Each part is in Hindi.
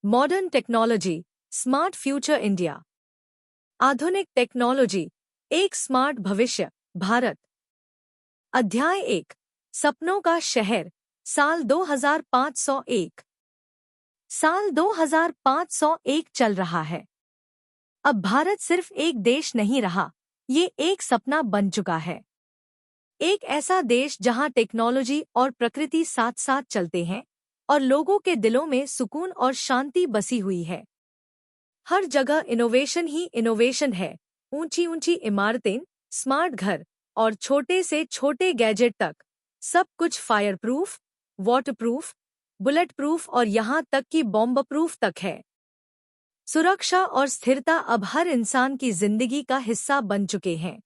Modern technology, smart future India. आधुनिक टेक्नोलॉजी, एक स्मार्ट भविष्य, भारत। अध्याय 1, सपनों का शहर, साल 2501। साल 2501 चल रहा है। अब भारत सिर्फ एक देश नहीं रहा, ये एक सपना बन चुका है। एक ऐसा देश जहां टेक्नोलॉजी और प्रकृति साथ साथ चलते हैं और लोगों के दिलों में सुकून और शांति बसी हुई है। हर जगह इनोवेशन ही इनोवेशन है। ऊंची ऊंची इमारतें, स्मार्ट घर और छोटे से छोटे गैजेट तक, सब कुछ fire proof, water proof, bullet proof और यहाँ तक कि बॉम्ब प्रूफ तक है। सुरक्षा और स्थिरता अब हर इंसान की जिंदगी का हिस्सा बन चुके हैं।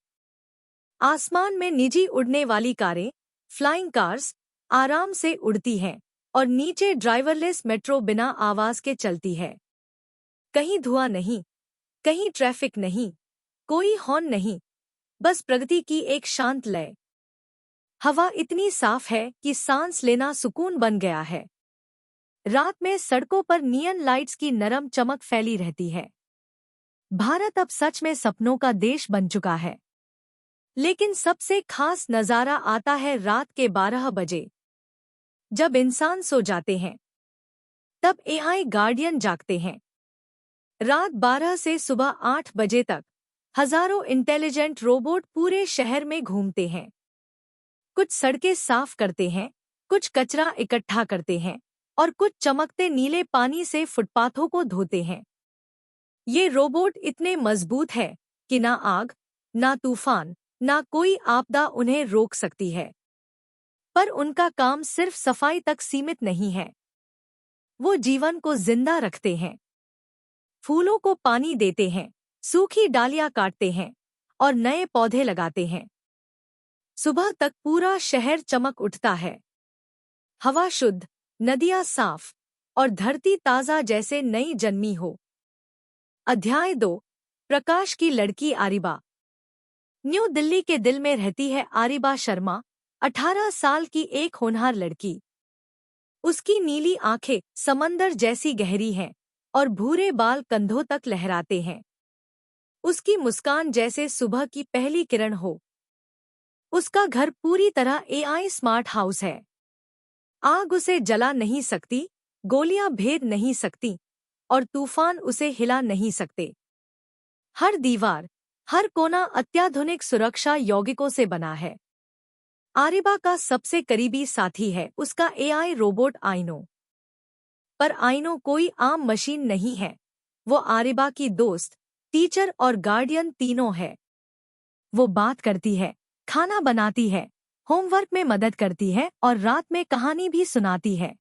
आसमान में निजी उड़ने वाली कारें, फ्लाइंग कार्स, आराम से उड़ती हैं और नीचे ड्राइवरलेस मेट्रो बिना आवाज के चलती है। कहीं धुआं नहीं, कहीं ट्रैफिक नहीं, कोई हॉर्न नहीं, बस प्रगति की एक शांत लय। हवा इतनी साफ है कि सांस लेना सुकून बन गया है। रात में सड़कों पर नियन लाइट्स की नरम चमक फैली रहती है। भारत अब सच में सपनों का देश बन चुका है। लेकिन सबसे खास नजारा आता है रात के 12 बजे। जब इंसान सो जाते हैं, तब एआई गार्डियन जागते हैं। रात 12 से सुबह 8 बजे तक हजारों इंटेलिजेंट रोबोट पूरे शहर में घूमते हैं। कुछ सड़कें साफ करते हैं, कुछ कचरा इकट्ठा करते हैं और कुछ चमकते नीले पानी से फुटपाथों को धोते हैं। ये रोबोट इतने मजबूत है कि ना आग, ना तूफान, ना कोई आपदा उन्हें रोक सकती है। पर उनका काम सिर्फ सफाई तक सीमित नहीं है। वो जीवन को जिंदा रखते हैं। फूलों को पानी देते हैं, सूखी डालियां काटते हैं और नए पौधे लगाते हैं। सुबह तक पूरा शहर चमक उठता है। हवा शुद्ध, नदियां साफ और धरती ताजा जैसे नई जन्मी हो। अध्याय 2, प्रकाश की लड़की आरिबा। न्यू दिल्ली के दिल में रहती है आरिबा शर्मा, 18 साल की एक होनहार लड़की। उसकी नीली आंखें समंदर जैसी गहरी हैं और भूरे बाल कंधों तक लहराते हैं। उसकी मुस्कान जैसे सुबह की पहली किरण हो। उसका घर पूरी तरह एआई स्मार्ट हाउस है। आग उसे जला नहीं सकती, गोलियां भेद नहीं सकती और तूफान उसे हिला नहीं सकते। हर दीवार, हर कोना अत्याधुनिक सुरक्षा यौगिकों से बना है। आरिबा का सबसे करीबी साथी है उसका एआई रोबोट आइनो। पर आइनो कोई आम मशीन नहीं है। वो आरिबा की दोस्त, टीचर और गार्डियन तीनों है। वो बात करती है, खाना बनाती है, होमवर्क में मदद करती है और रात में कहानी भी सुनाती है।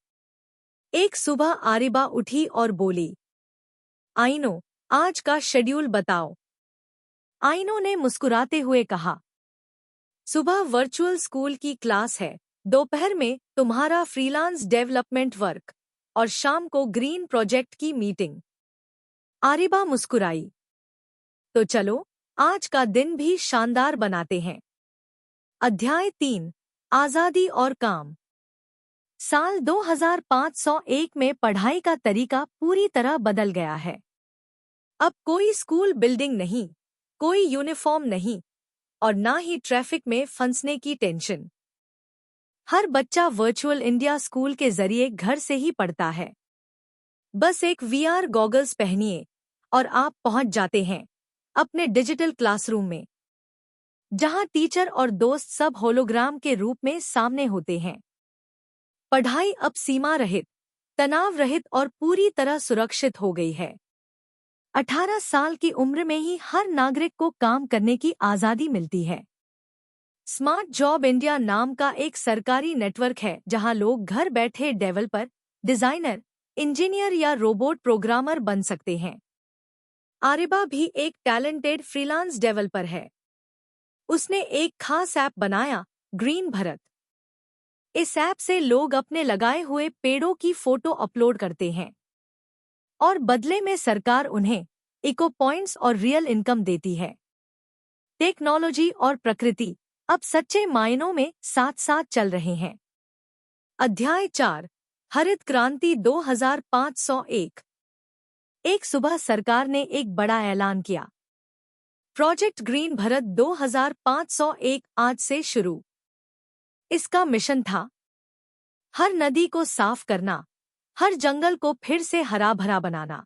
एक सुबह आरिबा उठी और बोली, आइनो, आज का शेड्यूल बताओ। आइनो ने मुस्कुराते हुए कहा, सुबह वर्चुअल स्कूल की क्लास है, दोपहर में तुम्हारा फ्रीलांस डेवलपमेंट वर्क और शाम को ग्रीन प्रोजेक्ट की मीटिंग। आरिबा मुस्कुराई, तो चलो आज का दिन भी शानदार बनाते हैं। अध्याय 3, आजादी और काम। साल 2501 में पढ़ाई का तरीका पूरी तरह बदल गया है। अब कोई स्कूल बिल्डिंग नहीं, कोई यूनिफॉर्म नहीं और ना ही ट्रैफिक में फंसने की टेंशन। हर बच्चा वर्चुअल इंडिया स्कूल के जरिए घर से ही पढ़ता है। बस एक वीआर गॉगल्स पहनिए और आप पहुंच जाते हैं अपने डिजिटल क्लासरूम में, जहां टीचर और दोस्त सब होलोग्राम के रूप में सामने होते हैं। पढ़ाई अब सीमा रहित, तनाव रहित और पूरी तरह सुरक्षित हो गई है। 18 साल की उम्र में ही हर नागरिक को काम करने की आजादी मिलती है। स्मार्ट जॉब इंडिया नाम का एक सरकारी नेटवर्क है जहां लोग घर बैठे डेवलपर, डिजाइनर, इंजीनियर या रोबोट प्रोग्रामर बन सकते हैं। आरिबा भी एक टैलेंटेड फ्रीलांस डेवलपर है। उसने एक खास ऐप बनाया, ग्रीन भारत। इस ऐप से लोग अपने लगाए हुए पेड़ों की फोटो अपलोड करते हैं और बदले में सरकार उन्हें इको पॉइंट्स और रियल इनकम देती है। टेक्नोलॉजी और प्रकृति अब सच्चे मायनों में साथ साथ चल रहे हैं। अध्याय 4, हरित क्रांति 2501। एक सुबह सरकार ने एक बड़ा ऐलान किया। प्रोजेक्ट ग्रीन भारत 2501 आज से शुरू। इसका मिशन था हर नदी को साफ करना, हर जंगल को फिर से हरा भरा बनाना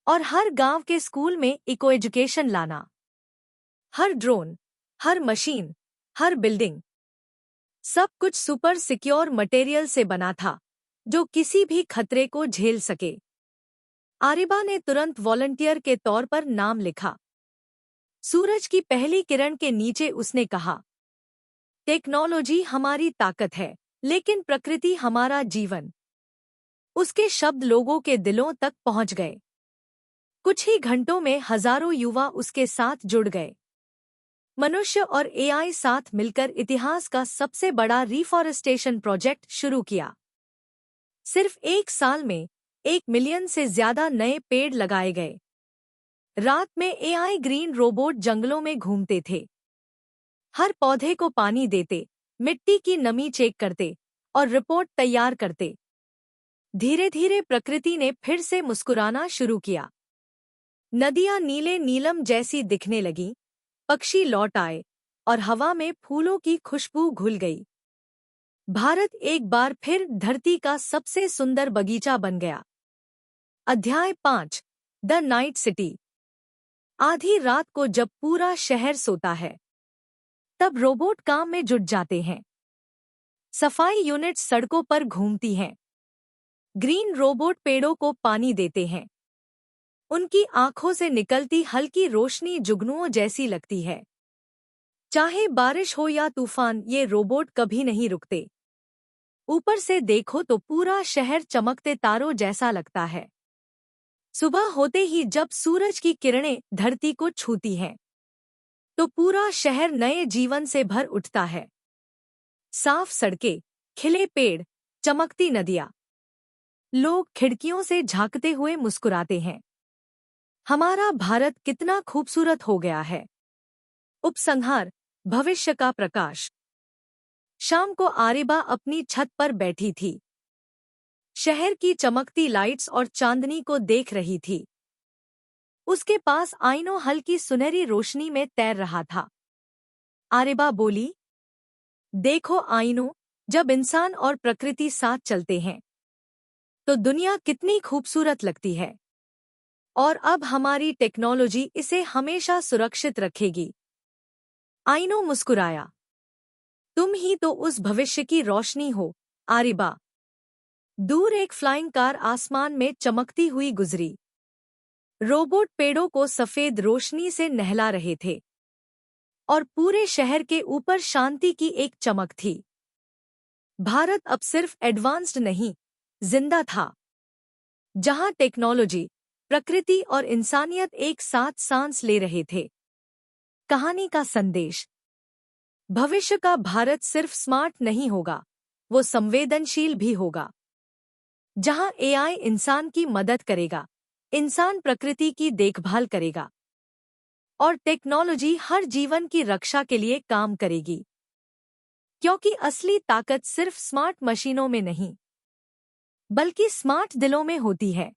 और हर गांव के स्कूल में इको एजुकेशन लाना। हर ड्रोन, हर मशीन, हर बिल्डिंग, सब कुछ सुपर सिक्योर मटेरियल से बना था जो किसी भी खतरे को झेल सके। आरिबा ने तुरंत वॉलंटियर के तौर पर नाम लिखा। सूरज की पहली किरण के नीचे उसने कहा, टेक्नोलॉजी हमारी ताकत है, लेकिन प्रकृति हमारा जीवन। उसके शब्द लोगों के दिलों तक पहुंच गए। कुछ ही घंटों में हजारों युवा उसके साथ जुड़ गए। मनुष्य और एआई साथ मिलकर इतिहास का सबसे बड़ा रिफॉरेस्टेशन प्रोजेक्ट शुरू किया। सिर्फ एक साल में 1 मिलियन से ज्यादा नए पेड़ लगाए गए। रात में एआई ग्रीन रोबोट जंगलों में घूमते थे, हर पौधे को पानी देते, मिट्टी की नमी चेक करते और रिपोर्ट तैयार करते। धीरे धीरे प्रकृति ने फिर से मुस्कुराना शुरू किया। नदियां नीले नीलम जैसी दिखने लगीं, पक्षी लौट आए और हवा में फूलों की खुशबू घुल गई। भारत एक बार फिर धरती का सबसे सुंदर बगीचा बन गया। अध्याय 5 द नाइट सिटी। आधी रात को जब पूरा शहर सोता है, तब रोबोट काम में जुट जाते हैं। सफाई यूनिट सड़कों पर घूमती हैं। ग्रीन रोबोट पेड़ों को पानी देते हैं। उनकी आंखों से निकलती हल्की रोशनी जुगनुओं जैसी लगती है। चाहे बारिश हो या तूफान, ये रोबोट कभी नहीं रुकते। ऊपर से देखो तो पूरा शहर चमकते तारों जैसा लगता है। सुबह होते ही जब सूरज की किरणें धरती को छूती हैं, तो पूरा शहर नए जीवन से भर उठता है। साफ सड़कें, खिले पेड़, चमकती नदियां। लोग खिड़कियों से झांकते हुए मुस्कुराते हैं। हमारा भारत कितना खूबसूरत हो गया है। उपसंहार, भविष्य का प्रकाश। शाम को आरिबा अपनी छत पर बैठी थी। शहर की चमकती लाइट्स और चांदनी को देख रही थी। उसके पास आईनो हल्की सुनहरी रोशनी में तैर रहा था। आरिबा बोली, देखो आईनो, जब इंसान और प्रकृति साथ चलते हैं तो दुनिया कितनी खूबसूरत लगती है। और अब हमारी टेक्नोलॉजी इसे हमेशा सुरक्षित रखेगी। आईनो मुस्कुराया। तुम ही तो उस भविष्य की रोशनी हो, आरिबा। दूर एक फ्लाइंग कार आसमान में चमकती हुई गुजरी। रोबोट पेड़ों को सफेद रोशनी से नहला रहे थे और पूरे शहर के ऊपर शांति की एक चमक थी। भारत अब सिर्फ एडवांस्ड नहीं, जिंदा था, जहां टेक्नोलॉजी, प्रकृति और इंसानियत एक साथ सांस ले रहे थे। कहानी का संदेश। भविष्य का भारत सिर्फ स्मार्ट नहीं होगा, वो संवेदनशील भी होगा। जहां एआई इंसान की मदद करेगा, इंसान प्रकृति की देखभाल करेगा और टेक्नोलॉजी हर जीवन की रक्षा के लिए काम करेगी। क्योंकि असली ताकत सिर्फ स्मार्ट मशीनों में नहीं, बल्कि स्मार्ट दिलों में होती है।